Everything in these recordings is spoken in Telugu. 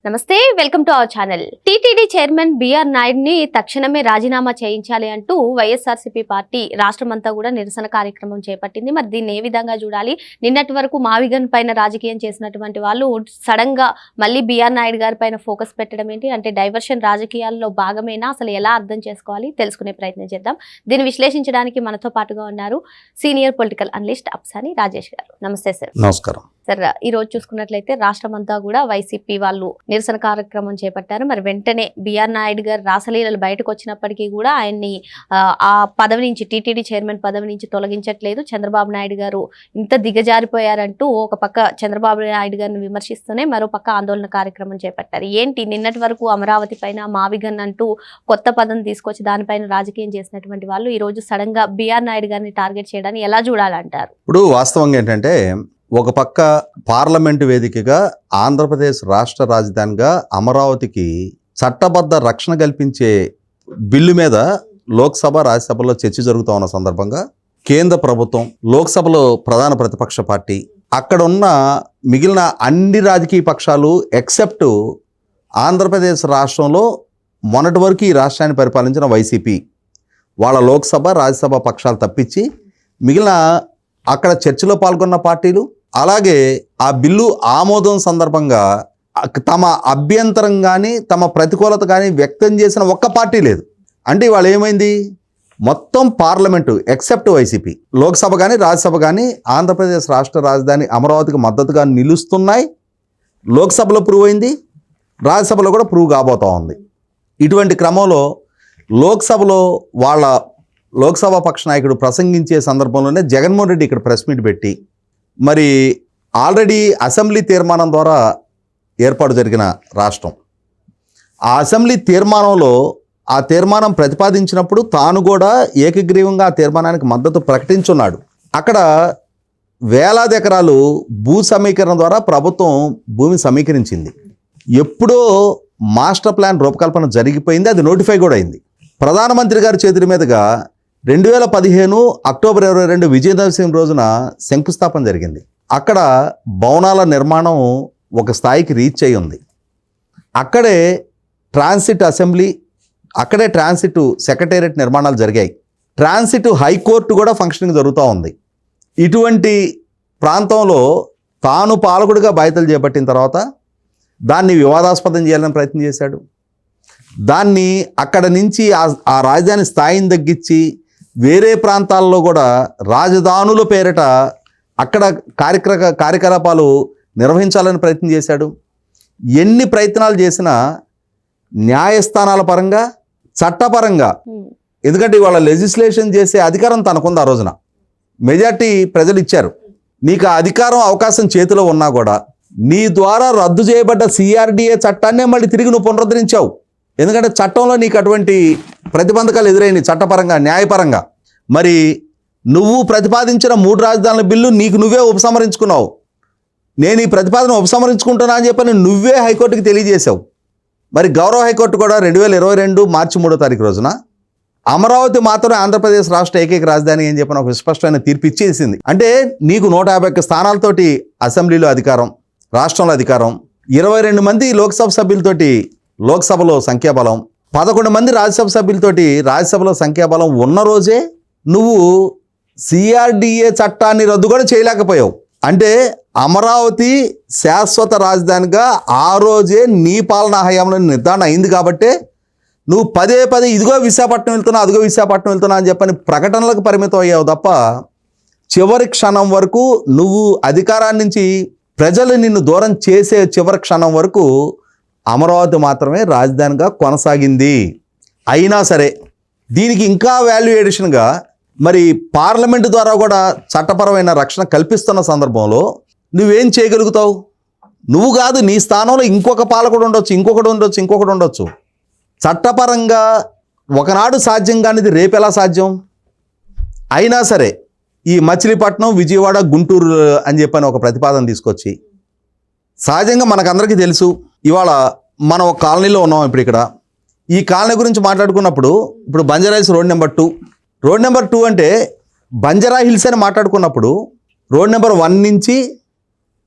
నమస్తే, welcome to our channel. TTD chairman BR Naidu ని తక్షణమే రాజీనామా చేయించాలి అంటూ వైఎస్ఆర్సీపీ పార్టీ రాష్ట్రమంతా కూడా నిరసన కార్యక్రమం చేపట్టింది. మరి దీన్ని ఏ విధంగా చూడాలి? నిన్నటి వరకు మావిగన్ పైన రాజకీయం చేసినటువంటి వాళ్ళు సడన్ గా మళ్ళీ బిఆర్ నాయుడు గారి పైన ఫోకస్ పెట్టడం ఏంటి? అంటే డైవర్షన్ రాజకీయాల్లో భాగమేనా? అసలు ఎలా అర్థం చేసుకోవాలి తెలుసుకునే ప్రయత్నం చేద్దాం. దీన్ని విశ్లేషించడానికి మనతో పాటుగా ఉన్నారు సీనియర్ పొలిటికల్ అనలిస్ట్ అప్సాని రాజేష్ గారు. నమస్తే సార్. నమస్కారం సార్. ఈ రోజు చూసుకున్నట్లయితే రాష్ట్రమంతా కూడా వైసీపీ వాళ్ళు నిరసన కార్యక్రమం చేపట్టారు. మరి వెంటనే బిఆర్ నాయుడు గారు రాసలీలలు బయటకు వచ్చినప్పటికీ కూడా ఆయన్ని ఆ పదవి నుంచి, టీటీడీ చైర్మన్ పదవి నుంచి తొలగించట్లేదు. చంద్రబాబు నాయుడు గారు ఇంత దిగజారిపోయారంటూ ఒక పక్క చంద్రబాబు నాయుడు గారిని విమర్శిస్తూనే మరో పక్క ఆందోళన కార్యక్రమం చేపట్టారు. ఏంటి నిన్నటి వరకు అమరావతి పైన మావిగన్ అంటూ కొత్త పదం తీసుకొచ్చి దానిపైన రాజకీయం చేసినటువంటి వాళ్ళు ఈ రోజు సడన్ గా బిఆర్ నాయుడు గారిని టార్గెట్ చేయడాన్ని ఎలా చూడాలంటారు? ఇప్పుడు వాస్తవంగా ఏంటంటే, ఒక పక్క పార్లమెంటు వేదికగా ఆంధ్రప్రదేశ్ రాష్ట్ర రాజధానిగా అమరావతికి చట్టబద్ధ రక్షణ కల్పించే బిల్లు మీద లోక్సభ రాజ్యసభలో చర్చ జరుగుతూ ఉన్న సందర్భంగా కేంద్ర ప్రభుత్వం, లోక్సభలో ప్రధాన ప్రతిపక్ష పార్టీ, అక్కడ ఉన్న మిగిలిన అన్ని రాజకీయ పక్షాలు ఎక్సెప్ట్ ఆంధ్రప్రదేశ్ రాష్ట్రంలో మొన్నటి వరకు ఈ రాష్ట్రాన్ని పరిపాలించిన వైసీపీ వాళ్ళ లోక్సభ రాజ్యసభ పక్షాలు తప్పించి మిగిలిన అక్కడ చర్చలో పాల్గొన్న పార్టీలు, అలాగే ఆ బిల్లు ఆమోదం సందర్భంగా తమ అభ్యంతరం కానీ తమ ప్రతికూలత కానీ వ్యక్తం చేసిన ఒక్క పార్టీ లేదు. అంటే ఇవాళ ఏమైంది? మొత్తం పార్లమెంటు ఎక్సెప్ట్ వైసీపీ, లోక్సభ కానీ రాజ్యసభ కానీ ఆంధ్రప్రదేశ్ రాష్ట్ర రాజధాని అమరావతికి మద్దతుగా నిలుస్తున్నాయి. లోక్సభలో ప్రూవ్ అయింది, రాజ్యసభలో కూడా ప్రూవ్ కాబోతూ ఉంది. ఇటువంటి క్రమంలో లోక్సభలో వాళ్ళ లోక్సభ పక్ష నాయకుడు ప్రసంగించే సందర్భంలోనే జగన్మోహన్ రెడ్డి ఇక్కడ ప్రెస్ మీట్ పెట్టి, మరి ఆల్రెడీ అసెంబ్లీ తీర్మానం ద్వారా ఏర్పాటు జరిగిన రాష్ట్రం, ఆ అసెంబ్లీ తీర్మానంలో ఆ తీర్మానం ప్రతిపాదించినప్పుడు తాను కూడా ఏకగ్రీవంగా ఆ తీర్మానానికి మద్దతు ప్రకటించున్నాడు. అక్కడ వేలాది ఎకరాలు భూ సమీకరణ ద్వారా ప్రభుత్వం భూమి సమీకరించింది. ఎప్పుడో మాస్టర్ ప్లాన్ రూపకల్పన జరిగిపోయింది, అది నోటిఫై కూడా అయింది. ప్రధానమంత్రి గారి చేతుల మీదుగా 2015 అక్టోబర్ 22 విజయదశమి రోజున శంకుస్థాపన జరిగింది. అక్కడ భవనాల నిర్మాణం ఒక స్థాయికి రీచ్ అయి ఉంది. అక్కడే ట్రాన్సిట్ అసెంబ్లీ, అక్కడే ట్రాన్సిట్ సెక్రటేరియట్ నిర్మాణాలు జరిగాయి. ట్రాన్సిట్ హైకోర్టు కూడా ఫంక్షనింగ్ జరుగుతూ ఉంది. ఇటువంటి ప్రాంతంలో తాను పాలకుడిగా బాధ్యతలు చేపట్టిన తర్వాత దాన్ని వివాదాస్పదం చేయాలని ప్రయత్నం చేశాడు. దాన్ని అక్కడ నుంచి ఆ రాజధాని స్థాయిని తగ్గించి వేరే ప్రాంతాల్లో కూడా రాజధానుల పేరిట అక్కడ కార్యకలాపాలు నిర్వహించాలని ప్రయత్నం చేశాడు. ఎన్ని ప్రయత్నాలు చేసినా న్యాయస్థానాల పరంగా, చట్టపరంగా, ఎందుకంటే ఇవాళ లెజిస్లేషన్ చేసే అధికారం తనకుంది. ఆ రోజున మెజార్టీ ప్రజలు ఇచ్చారు. నీకు ఆ అధికారం, అవకాశం చేతిలో ఉన్నా కూడా నీ ద్వారా రద్దు చేయబడ్డ సిఆర్డిఏ చట్టాన్నే మళ్ళీ తిరిగి నువ్వు పునరుద్ధరించావు. ఎందుకంటే చట్టంలో నీకు అటువంటి ప్రతిబంధకాలు ఎదురైనాయి, చట్టపరంగా, న్యాయపరంగా. మరి నువ్వు ప్రతిపాదించిన 3 రాజధానుల బిల్లు నీకు నువ్వే ఉపసంహరించుకున్నావు. నేను ఈ ప్రతిపాదన ఉపసంహరించుకుంటున్నా అని చెప్పని నువ్వే హైకోర్టుకి తెలియజేశావు. మరి గౌరవ హైకోర్టు కూడా 2022 మార్చి 3వ తారీఖు రోజున అమరావతి మాత్రమే ఆంధ్రప్రదేశ్ రాష్ట్ర ఏకైక రాజధాని అని చెప్పిన ఒక స్పష్టమైన తీర్పు ఇచ్చేసింది. అంటే నీకు 151 స్థానాలతోటి అసెంబ్లీలో అధికారం, రాష్ట్రంలో అధికారం, 22 మంది లోక్సభ సభ్యులతోటి లోక్సభలో సంఖ్యాబలం, 11 మంది రాజ్యసభ సభ్యులతోటి రాజ్యసభలో సంఖ్యాబలం ఉన్న రోజే నువ్వు సిఆర్డిఏ చట్టాన్ని రద్దు కూడా చేయలేకపోయావు. అంటే అమరావతి శాశ్వత రాజధానిగా ఆ రోజే నీ పాలనా హయాంలో నిర్ధారణ అయింది. కాబట్టే నువ్వు పదే ఇదిగో విశాఖపట్నం వెళ్తున్నా, అదిగో విశాఖపట్నం వెళ్తున్నా అని చెప్పని ప్రకటనలకు పరిమితం అయ్యావు తప్ప చివరి క్షణం వరకు నువ్వు అధికారాన్ని నుంచి ప్రజలు నిన్ను దూరం చేసే చివరి క్షణం వరకు అమరావతి మాత్రమే రాజధానిగా కొనసాగింది. అయినా సరే దీనికి ఇంకా వాల్యూ ఎడిషన్గా మరి పార్లమెంటు ద్వారా కూడా చట్టపరమైన రక్షణ కల్పిస్తున్న సందర్భంలో నువ్వేం చేయగలుగుతావు? నువ్వు కాదు, నీ స్థానంలో ఇంకొక పాలకుడు ఉండొచ్చు, ఇంకొకటి ఉండొచ్చు. చట్టపరంగా ఒకనాడు సాధ్యం కానిది రేపెలా సాధ్యం? అయినా సరే ఈ మచిలీపట్నం, విజయవాడ, గుంటూరు అని చెప్పని ఒక ప్రతిపాదన తీసుకొచ్చి, సహజంగా మనకందరికీ తెలుసు ఇవాళ మనం ఒక కాలనీలో ఉన్నాం. ఇప్పుడు ఇక్కడ ఈ కాలనీ గురించి మాట్లాడుకున్నప్పుడు ఇప్పుడు బంజారాహిల్స్ రోడ్ నెంబర్ 2 అంటే బంజారా హిల్స్ అని మాట్లాడుకున్నప్పుడు రోడ్ నెంబర్ 1 నుంచి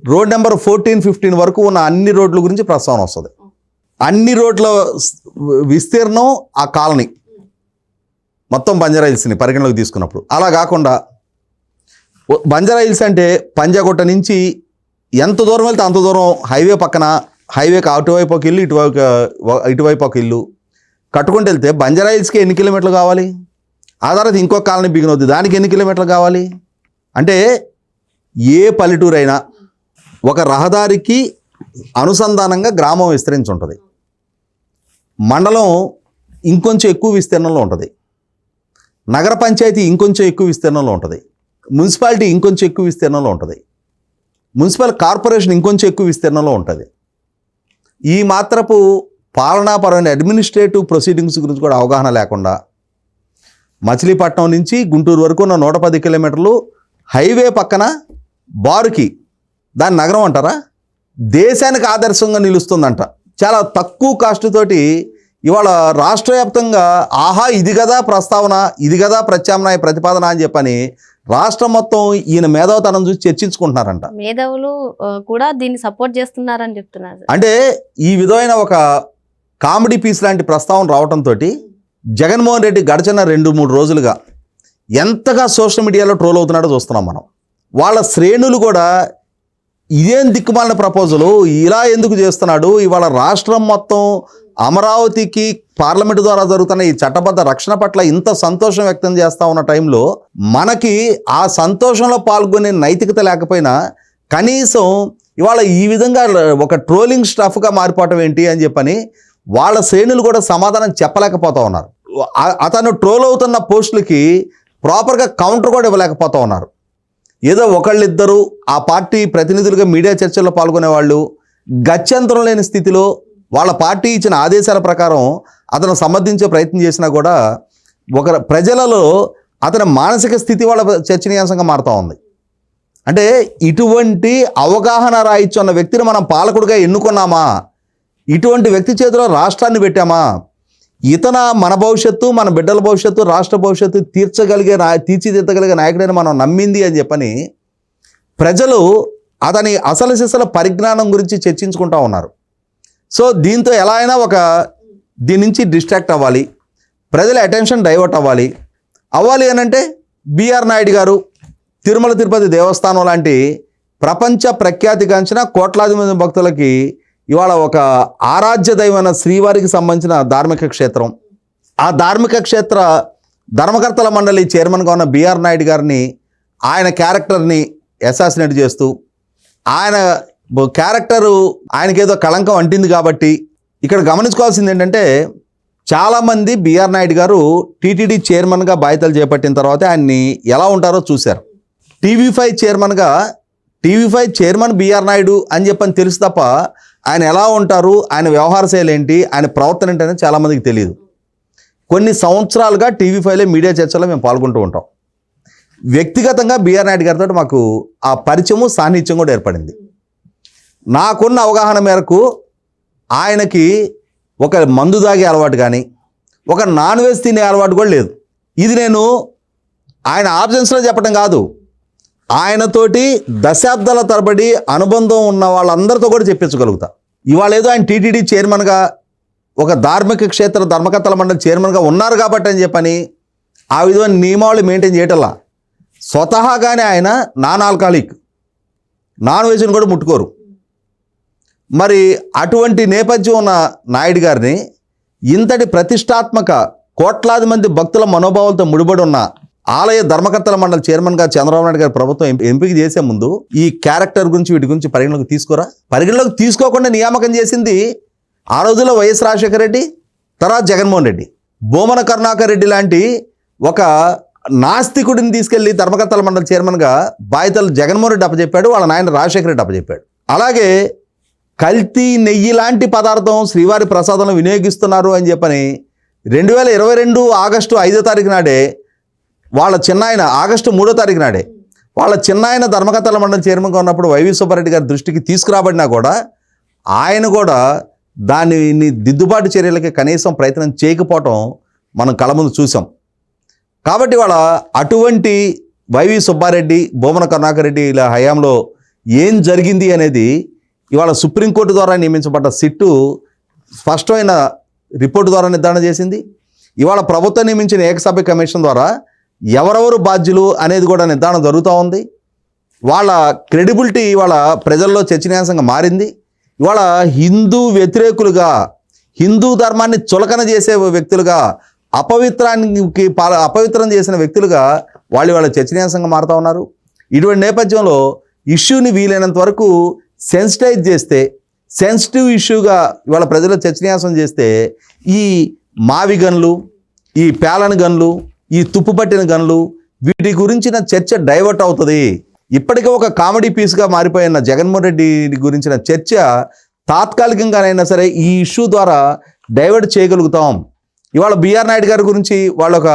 రోడ్ నెంబర్ 14, 15 వరకు ఉన్న అన్ని రోడ్ల గురించి ప్రస్తావన వస్తుంది. అన్ని రోడ్ల విస్తీర్ణం ఆ కాలనీ మొత్తం బంజారా హిల్స్ని పరిగణలోకి తీసుకున్నప్పుడు. అలా కాకుండా బంజారా హిల్స్ అంటే పంజాగుట్ట నుంచి ఎంత దూరం వెళ్తే అంత దూరం హైవే పక్కన, హైవేకి అటువైపు ఒక ఇల్లు, ఇటువైపు ఒక ఇల్లు కట్టుకుంటూ వెళ్తే బంజారా హిల్స్కి ఎన్ని కిలోమీటర్లు కావాలి? ఆ తర్వాత ఇంకో కాలనీ బిగిన్ అవుతుంది, దానికి ఎన్ని కిలోమీటర్లు కావాలి? అంటే ఏ పల్లెటూరు అయినా ఒక రహదారికి అనుసంధానంగా గ్రామం విస్తరించి ఉంటుంది. మండలం ఇంకొంచెం ఎక్కువ విస్తీర్ణంలో ఉంటుంది, నగర పంచాయతీ ఇంకొంచెం ఎక్కువ విస్తీర్ణంలో ఉంటుంది, మున్సిపాలిటీ ఇంకొంచెం ఎక్కువ విస్తీర్ణంలో ఉంటుంది, మున్సిపల్ కార్పొరేషన్ ఇంకొంచెం ఎక్కువ విస్తీర్ణంలో ఉంటుంది. ఈ మాత్రపు పాలనాపరమైన అడ్మినిస్ట్రేటివ్ ప్రొసీడింగ్స్ గురించి కూడా అవగాహన లేకుండా మచిలీపట్నం నుంచి గుంటూరు వరకు ఉన్న 110 కిలోమీటర్లు హైవే పక్కన బారుకి దాని నగరం అంటారా? దేశానికి ఆదర్శంగా నిలుస్తుందంట. చాలా తక్కువ కాస్ట్ తోటి ఇవాళ రాష్ట్ర వ్యాప్తంగా ఆహా ఇది కదా ప్రస్తావన, ఇది కదా ప్రత్యామ్నాయ ప్రతిపాదన అని చెప్పని రాష్ట్రం మొత్తం ఈయన మేధావతనం చూసి చర్చించుకుంటున్నారంట. మేధావులు కూడా దీన్ని సపోర్ట్ చేస్తున్నారని చెప్తున్నారు. అంటే ఈ విధమైన ఒక కామెడీ పీస్ లాంటి ప్రస్తావన రావడంతో జగన్మోహన్ రెడ్డి గడిచిన 2-3 రోజులుగా ఎంతగా సోషల్ మీడియాలో ట్రోల్ అవుతున్నాడో చూస్తున్నాం మనం. వాళ్ళ శ్రేణులు కూడా ఇదేం దిక్కుమాలిన ప్రపోజలు, ఇలా ఎందుకు చేస్తున్నాడు, ఇవాళ రాష్ట్రం మొత్తం అమరావతికి పార్లమెంటు ద్వారా జరుగుతున్న ఈ చట్టబద్ధ రక్షణ పట్ల ఇంత సంతోషం వ్యక్తం చేస్తూ ఉన్న టైంలో మనకి ఆ సంతోషంలో పాల్గొనే నైతికత లేకపోయినా కనీసం ఇవాళ ఈ విధంగా ఒక ట్రోలింగ్ స్టఫ్గా మారిపోవటం ఏంటి అని చెప్పని వాళ్ళ శ్రేణులు కూడా సమాధానం చెప్పలేకపోతూ ఉన్నారు. అతను ట్రోల్ అవుతున్న పోస్టులకి ప్రాపర్గా కౌంటర్ కూడా ఇవ్వలేకపోతూ ఉన్నారు. ఏదో ఒకళ్ళిద్దరు ఆ పార్టీ ప్రతినిధులుగా మీడియా చర్చల్లో పాల్గొనే వాళ్ళు గత్యంతరం లేని స్థితిలో వాళ్ళ పార్టీ ఇచ్చిన ఆదేశాల ప్రకారం అతను సమర్థించే ప్రయత్నం చేసినా కూడా ఒక ప్రజలలో అతని మానసిక స్థితి వాళ్ళ చర్చనీయాంశంగా మారుతూ ఉంది. అంటే ఇటువంటి అవగాహన రాయిచ్చున్న వ్యక్తిని మనం పాలకుడిగా ఎన్నుకున్నామా, ఇటువంటి వ్యక్తి చేతిలో రాష్ట్రాన్ని పెట్టామా, ఇతన మన భవిష్యత్తు, మన బిడ్డల భవిష్యత్తు, రాష్ట్ర భవిష్యత్తు తీర్చిదిద్దగలిగే నాయకుడని మనం నమ్మింది అని చెప్పని ప్రజలు అతని అసలు సిసల పరిజ్ఞానం గురించి చర్చించుకుంటూ ఉన్నారు. సో దీంతో ఎలా అయినా దీని నుంచి డిస్ట్రాక్ట్ అవ్వాలి, ప్రజల అటెన్షన్ డైవర్ట్ అవ్వాలి అని అంటే బిఆర్ నాయుడు గారు తిరుమల తిరుపతి దేవస్థానం లాంటి ప్రపంచ ప్రఖ్యాతిగాంచిన కోట్లాది మంది భక్తులకి ఇవాళ ఒక ఆరాధ్య దైవమైన శ్రీవారికి సంబంధించిన ధార్మిక క్షేత్రం, ఆ ధార్మిక క్షేత్ర ధర్మకర్తల మండలి చైర్మన్గా ఉన్న బిఆర్ నాయుడు గారిని ఆయన క్యారెక్టర్ని అసాసినేట్ చేస్తూ ఆయన క్యారెక్టరు ఆయనకేదో కళంకం అంటింది కాబట్టి ఇక్కడ గమనించుకోవాల్సింది ఏంటంటే చాలామంది బిఆర్ నాయుడు గారు టీటీడీ చైర్మన్గా బాధ్యతలు చేపట్టిన తర్వాత ఆయన్ని ఎలా ఉంటారో చూశారు. టీవీ5 చైర్మన్ బిఆర్ నాయుడు అని చెప్పని తెలుసు తప్ప ఆయన ఎలా ఉంటారు, ఆయన వ్యవహార శైలి ఏంటి, ఆయన ప్రవర్తన ఏంటి అనేది చాలామందికి తెలియదు. కొన్ని సంవత్సరాలుగా టీవీ5లో మీడియా చర్చలో మేము పాల్గొంటూ ఉంటాం. వ్యక్తిగతంగా బిఆర్ నాయుడు గారితో మాకు ఆ పరిచయము సాన్నిధ్యం కూడా ఏర్పడింది. నాకున్న అవగాహన మేరకు ఆయనకి ఒక మందు తాగే అలవాటు కానీ ఒక నాన్ వెజ్ తినే అలవాటు కూడా లేదు. ఇది నేను ఆయన ఆబ్సెన్స్లో చెప్పడం కాదు, ఆయనతోటి దశాబ్దాల తరబడి అనుబంధం ఉన్న వాళ్ళందరితో కూడా చెప్పించగలుగుతా. ఇవాళ ఏదో ఆయన టీటీడీ చైర్మన్గా ఒక ధార్మిక క్షేత్ర ధర్మకర్తల మండలి చైర్మన్గా ఉన్నారు కాబట్టి అని చెప్పని ఆ విధమైన నియమావళి మెయింటైన్ చేయటంలా. స్వతహాగానే ఆయన నాన్ ఆల్కహాలిక్, నాన్ వెజ్ని కూడా ముట్టుకోరు. మరి అటువంటి నేపథ్యం ఉన్న నాయుడు గారిని ఇంతటి ప్రతిష్టాత్మక కోట్లాది మంది భక్తుల మనోభావాలతో ముడిపడి ఉన్న ఆలయ ధర్మకర్తల మండలి చైర్మన్గా చంద్రబాబు నాయుడు గారి ప్రభుత్వం ఎంపిక చేసే ముందు ఈ క్యారెక్టర్ గురించి వీటి గురించి పరిగణలోకి తీసుకోకుండా నియామకం చేసింది ఆ రోజుల్లో వైఎస్ రాజశేఖర రెడ్డి, తర్వాత జగన్మోహన్ రెడ్డి. బోమన కరుణాకర్ రెడ్డి లాంటి ఒక నాస్తికుడిని తీసుకెళ్లి ధర్మకర్తల మండలి చైర్మన్గా బాధ్యతలు జగన్మోహన్ రెడ్డి అప్పచెప్పాడు, వాళ్ళ నాయన రాజశేఖర రెడ్డి అప్పచెప్పాడు. అలాగే కల్తీ నెయ్యి లాంటి పదార్థం శ్రీవారి ప్రసాదంలో వినియోగిస్తున్నారు అని చెప్పని 2022 ఆగస్టు 5వ తారీఖు నాడే వాళ్ళ చిన్నాయన, ఆగస్టు 3వ తారీఖు నాడే వాళ్ళ చిన్నాయన ధర్మకర్తల మండలి చైర్మన్గా ఉన్నప్పుడు వైవి సుబ్బారెడ్డి గారి దృష్టికి తీసుకురాబడినా కూడా ఆయన కూడా దాన్ని దిద్దుబాటు చర్యలకి కనీసం ప్రయత్నం చేయకపోవటం మనం కళ్ళ ముందు చూసాం. కాబట్టి వాళ్ళ అటువంటి వైవి సుబ్బారెడ్డి, బోమన కరుణాకర్ రెడ్డి ఇలా హయాంలో ఏం జరిగింది అనేది ఇవాళ సుప్రీంకోర్టు ద్వారా నియమించబడ్డ సిట్టు స్పష్టమైన రిపోర్టు ద్వారా నిర్ధారణ చేసింది. ఇవాళ ప్రభుత్వం నియమించిన ఏకసభ్య కమిషన్ ద్వారా ఎవరెవరు బాధ్యులు అనేది కూడా నిర్ధారణ జరుగుతూ ఉంది. వాళ్ళ క్రెడిబిలిటీ ఇవాళ ప్రజల్లో చర్చనీయాంశంగా మారింది. ఇవాళ హిందూ వ్యతిరేకులుగా, హిందూ ధర్మాన్ని చులకన చేసే వ్యక్తులుగా, అపవిత్రం చేసిన వ్యక్తులుగా వాళ్ళు ఇవాళ చర్చనీయాంశంగా మారుతూ ఉన్నారు. ఇటువంటి నేపథ్యంలో ఇష్యూని వీలైనంత వరకు సెన్సిటైజ్ చేస్తే, సెన్సిటివ్ ఇష్యూగా ఇవాళ ప్రజలు చర్చనీయాంశం చేస్తే ఈ మావి గన్లు, ఈ పేలన గన్లు, ఈ తుప్పుపట్టిన గన్లు, వీటి గురించిన చర్చ డైవర్ట్ అవుతుంది. ఇప్పటికే ఒక కామెడీ పీస్గా మారిపోయిన జగన్మోహన్ రెడ్డి గురించిన చర్చ తాత్కాలికంగానైనా సరే ఈ ఇష్యూ ద్వారా డైవర్ట్ చేయగలుగుతాం. ఇవాళ బిఆర్ నాయుడు గారి గురించి వాళ్ళ ఒక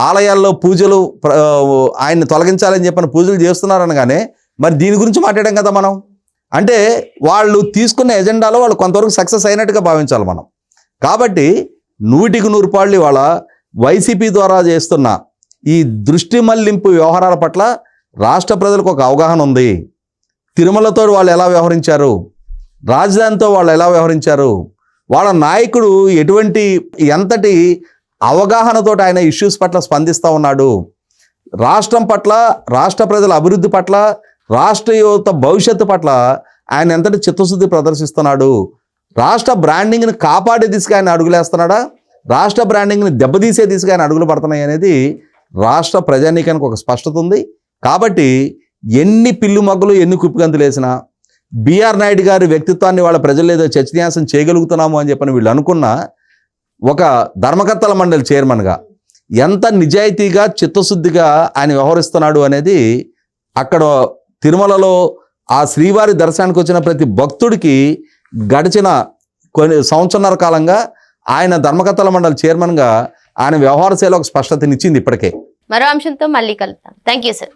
ఆలయాల్లో పూజలు, ఆయన్ని తొలగించాలని చెప్పిన పూజలు చేస్తున్నారనగానే మరి దీని గురించి మాట్లాడాం కదా మనం. అంటే వాళ్ళు తీసుకున్న ఎజెండాలో వాళ్ళు కొంతవరకు సక్సెస్ అయినట్టుగా భావించాలి మనం. కాబట్టి 100% పాళ్ళు ఇవాళ వైసీపీ ద్వారా చేస్తున్న ఈ దృష్టి మళ్లింపు వ్యవహారాల పట్ల రాష్ట్ర ప్రజలకు ఒక అవగాహన ఉంది. తిరుమలతో వాళ్ళు ఎలా వ్యవహరించారు, రాజధానితో వాళ్ళు ఎలా వ్యవహరించారు, వాళ్ళ నాయకుడు ఎంతటి అవగాహనతో ఆయన ఇష్యూస్ పట్ల స్పందిస్తూ ఉన్నాడు, రాష్ట్రం పట్ల, రాష్ట్ర ప్రజల అభివృద్ధి పట్ల, రాష్ట్ర యువత భవిష్యత్తు పట్ల ఆయన ఎంతటి చిత్తశుద్ధి ప్రదర్శిస్తున్నాడు, రాష్ట్ర బ్రాండింగ్ని కాపాడే దిశగా ఆయన అడుగులేస్తున్నాడా, రాష్ట్ర బ్రాండింగ్ని దెబ్బతీసే దిశగా ఆయన అడుగులు పడుతున్నాయి అనేది రాష్ట్ర ప్రజానీకానికి ఒక స్పష్టత ఉంది. కాబట్టి ఎన్ని పిల్లు మగ్గులు, ఎన్ని కుప్పిగంతులు వేసినా బిఆర్ నాయుడు గారి వ్యక్తిత్వాన్ని వాళ్ళ ప్రజలు ఏదో చర్చనీయాంశం చేయగలుగుతున్నాము అని చెప్పని వీళ్ళు అనుకున్న ఒక ధర్మకర్తల మండలి చైర్మన్గా ఎంత నిజాయితీగా, చిత్తశుద్ధిగా ఆయన వ్యవహరిస్తున్నాడు అనేది అక్కడ తిరుమలలో ఆ శ్రీవారి దర్శనానికి వచ్చిన ప్రతి భక్తుడికి గడిచిన కొన్ని సంవత్సరాల కాలంగా ఆయన ధర్మకర్తల మండలి చైర్మన్గా ఆయన వ్యవహార శైలి ఒక స్పష్టతనిచ్చింది. ఇప్పటికే మరో అంశంతో మళ్ళీ కలుద్దాం. Thank you sir.